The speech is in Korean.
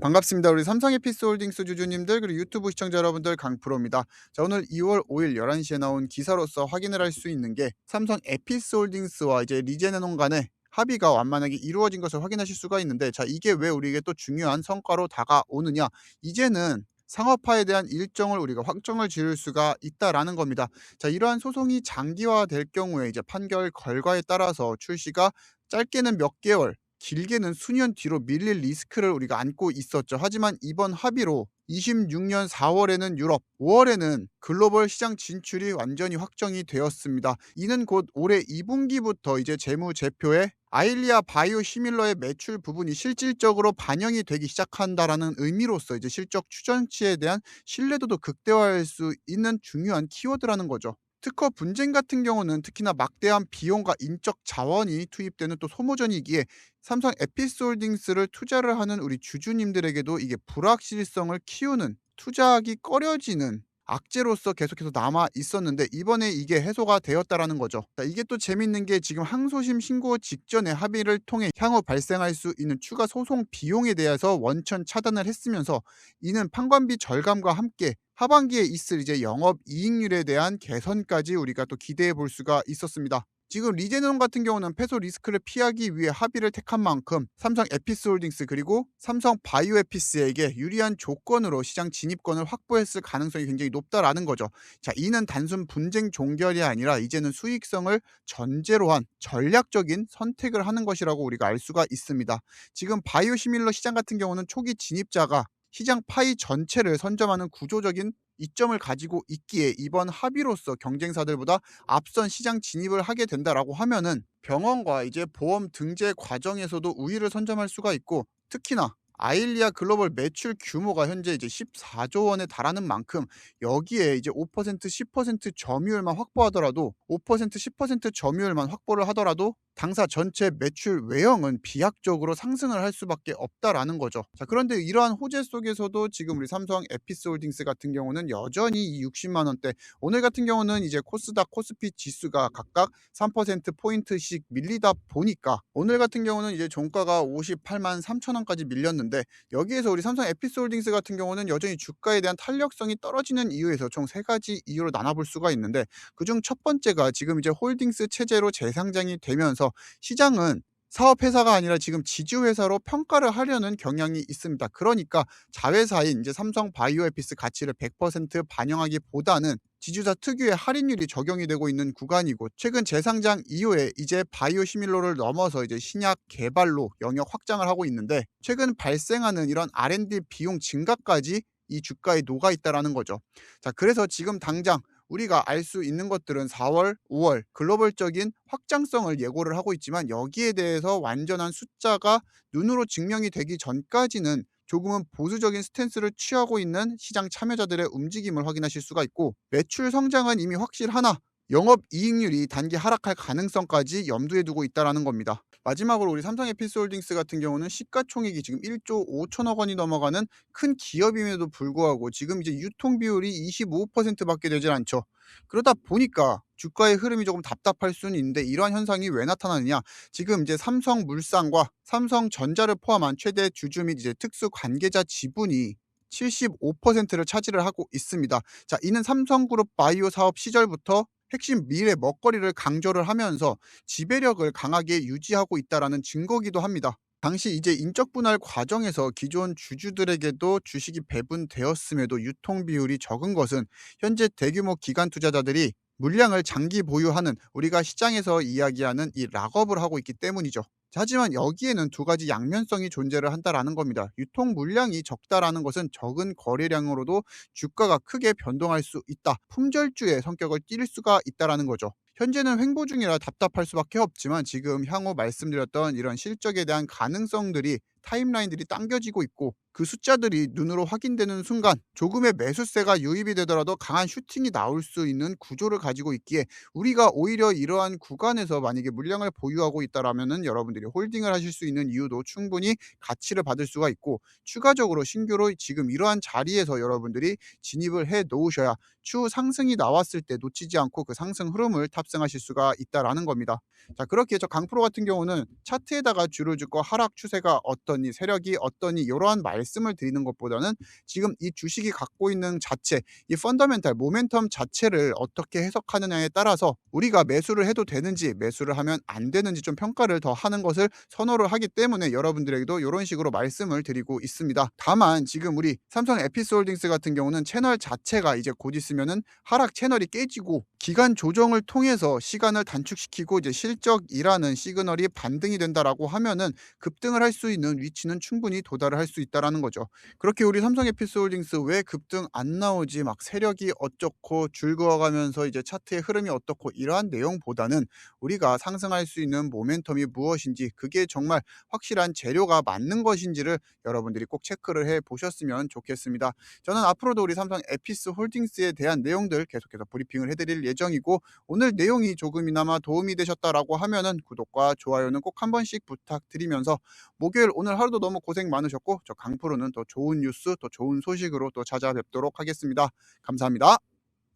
반갑습니다. 우리 삼성에피스홀딩스 주주님들 그리고 유튜브 시청자 여러분들 강프로입니다. 자, 오늘 2월 5일 11시에 나온 기사로서 확인을 할 수 있는 게 삼성 에피스홀딩스와 이제 리제네논 간의 합의가 완만하게 이루어진 것을 확인하실 수가 있는데, 자, 이게 왜 우리에게 또 중요한 성과로 다가오느냐? 이제는 상업화에 대한 일정을 우리가 확정을 지을 수가 있다라는 겁니다. 자, 이러한 소송이 장기화될 경우에 이제 판결 결과에 따라서 출시가 짧게는 몇 개월, 길게는 수년 뒤로 밀릴 리스크를 우리가 안고 있었죠. 하지만 이번 합의로 26년 4월에는 유럽, 5월에는 글로벌 시장 진출이 완전히 확정이 되었습니다. 이는 곧 올해 2분기부터 이제 재무제표에 아일리아 바이오시밀러의 매출 부분이 실질적으로 반영이 되기 시작한다라는 의미로서 이제 실적 추정치에 대한 신뢰도도 극대화할 수 있는 중요한 키워드라는 거죠. 특허 분쟁 같은 경우는 특히나 막대한 비용과 인적 자원이 투입되는 또 소모전이기에 삼성 에피스홀딩스를 투자를 하는 우리 주주님들에게도 이게 불확실성을 키우는, 투자하기 꺼려지는 악재로서 계속해서 남아 있었는데, 이번에 이게 해소가 되었다라는 거죠. 자, 이게 또 재밌는 게 지금 항소심 신고 직전에 합의를 통해 향후 발생할 수 있는 추가 소송 비용에 대해서 원천 차단을 했으면서, 이는 판관비 절감과 함께 하반기에 있을 이제 영업 이익률에 대한 개선까지 우리가 또 기대해 볼 수가 있었습니다. 지금 리제논 같은 경우는 패소 리스크를 피하기 위해 합의를 택한 만큼 삼성 에피스홀딩스 그리고 삼성 바이오에피스에게 유리한 조건으로 시장 진입권을 확보했을 가능성이 굉장히 높다라는 거죠. 자, 이는 단순 분쟁 종결이 아니라 이제는 수익성을 전제로 한 전략적인 선택을 하는 것이라고 우리가 알 수가 있습니다. 지금 바이오시밀러 시장 같은 경우는 초기 진입자가 시장 파이 전체를 선점하는 구조적인 이점을 가지고 있기에 이번 합의로서 경쟁사들보다 앞선 시장 진입을 하게 된다라고 하면은 병원과 이제 보험 등재 과정에서도 우위를 선점할 수가 있고, 특히나 아일리아 글로벌 매출 규모가 현재 이제 14조 원에 달하는 만큼 여기에 이제 5% 10% 점유율만 확보하더라도 5% 10% 점유율만 확보를 하더라도 당사 전체 매출 외형은 비약적으로 상승을 할 수밖에 없다라는 거죠. 자, 그런데 이러한 호재 속에서도 지금 우리 삼성 에피스홀딩스 같은 경우는 여전히 이 60만 원대, 오늘 같은 경우는 이제 코스닥 코스피 지수가 각각 3% 포인트씩 밀리다 보니까 오늘 같은 경우는 이제 종가가 58만 3천 원까지 밀렸는데, 여기에서 우리 삼성 에피스홀딩스 같은 경우는 여전히 주가에 대한 탄력성이 떨어지는 이유에서 총 3가지 이유로 나눠볼 수가 있는데, 그중 첫 번째가 지금 이제 홀딩스 체제로 재상장이 되면서 시장은 사업회사가 아니라 지금 지주회사로 평가를 하려는 경향이 있습니다. 그러니까 자회사인 이제 삼성 바이오에피스 가치를 100% 반영하기보다는 지주사 특유의 할인율이 적용이 되고 있는 구간이고, 최근 재상장 이후에 이제 바이오시밀러를 넘어서 이제 신약 개발로 영역 확장을 하고 있는데, 최근 발생하는 이런 R&D 비용 증가까지 이 주가에 녹아 있다라는 거죠. 자, 그래서 지금 당장 우리가 알 수 있는 것들은 4월, 5월 글로벌적인 확장성을 예고를 하고 있지만, 여기에 대해서 완전한 숫자가 눈으로 증명이 되기 전까지는 조금은 보수적인 스탠스를 취하고 있는 시장 참여자들의 움직임을 확인하실 수가 있고, 매출 성장은 이미 확실하나 영업이익률이 단기 하락할 가능성까지 염두에 두고 있다는 겁니다. 마지막으로 우리 삼성 에피스홀딩스 같은 경우는 시가총액이 지금 1조 5천억 원이 넘어가는 큰 기업임에도 불구하고 지금 이제 유통 비율이 25%밖에 되질 않죠. 그러다 보니까 주가의 흐름이 조금 답답할 수는 있는데, 이러한 현상이 왜 나타나느냐? 지금 이제 삼성물산과 삼성전자를 포함한 최대 주주 및 이제 특수 관계자 지분이 75%를 차지를 하고 있습니다. 자, 이는 삼성그룹 바이오 사업 시절부터 핵심 미래 먹거리를 강조를 하면서 지배력을 강하게 유지하고 있다라는 증거기도 합니다. 당시 이제 인적 분할 과정에서 기존 주주들에게도 주식이 배분되었음에도 유통 비율이 적은 것은 현재 대규모 기관 투자자들이 물량을 장기 보유하는, 우리가 시장에서 이야기하는 이 락업을 하고 있기 때문이죠. 하지만 여기에는 2가지 양면성이 존재를 한다라는 겁니다. 유통 물량이 적다라는 것은 적은 거래량으로도 주가가 크게 변동할 수 있다, 품절주의 성격을 띨 수가 있다라는 거죠. 현재는 횡보 중이라 답답할 수밖에 없지만, 지금 향후 말씀드렸던 이런 실적에 대한 가능성들이, 타임라인들이 당겨지고 있고, 그 숫자들이 눈으로 확인되는 순간 조금의 매수세가 유입이 되더라도 강한 슈팅이 나올 수 있는 구조를 가지고 있기에, 우리가 오히려 이러한 구간에서 만약에 물량을 보유하고 있다라면은 여러분들이 홀딩을 하실 수 있는 이유도 충분히 가치를 받을 수가 있고, 추가적으로 신규로 지금 이러한 자리에서 여러분들이 진입을 해 놓으셔야 추후 상승이 나왔을 때 놓치지 않고 그 상승 흐름을 탑승하실 수가 있다라는 겁니다. 자, 그렇게 저 강프로 같은 경우는 차트에다가 줄을 긋고 하락 추세가 어떠냐, 어떠니, 세력이 어떠니 이러한 말씀을 드리는 것보다는 지금 이 주식이 갖고 있는 자체, 이 펀더멘탈 모멘텀 자체를 어떻게 해석하느냐에 따라서 우리가 매수를 해도 되는지 매수를 하면 안 되는지 좀 평가를 더 하는 것을 선호를 하기 때문에 여러분들에게도 이런 식으로 말씀을 드리고 있습니다. 다만 지금 우리 삼성 에피스홀딩스 같은 경우는 채널 자체가 이제 곧 있으면은 하락 채널이 깨지고 기간 조정을 통해서 시간을 단축시키고 이제 실적이라는 시그널이 반등이 된다라고 하면은 급등을 할 수 있는 위치는 충분히 도달을 할 수 있다라는 거죠. 그렇게 우리 삼성 에피스홀딩스 왜 급등 안 나오지, 막 세력이 어쩌고 줄 그어가면서 이제 차트의 흐름이 어떻고 이러한 내용보다는 우리가 상승할 수 있는 모멘텀이 무엇인지, 그게 정말 확실한 재료가 맞는 것인지를 여러분들이 꼭 체크를 해 보셨으면 좋겠습니다. 저는 앞으로도 우리 삼성 에피스홀딩스에 대한 내용들 계속해서 브리핑을 해드릴 예정이고, 오늘 내용이 조금이나마 도움이 되셨다라고 하면은 구독과 좋아요는 꼭 한 번씩 부탁드리면서, 목요일 오늘 하루도 너무 고생 많으셨고 저 강프로는 더 좋은 뉴스, 더 좋은 소식으로 또 찾아뵙도록 하겠습니다. 감사합니다.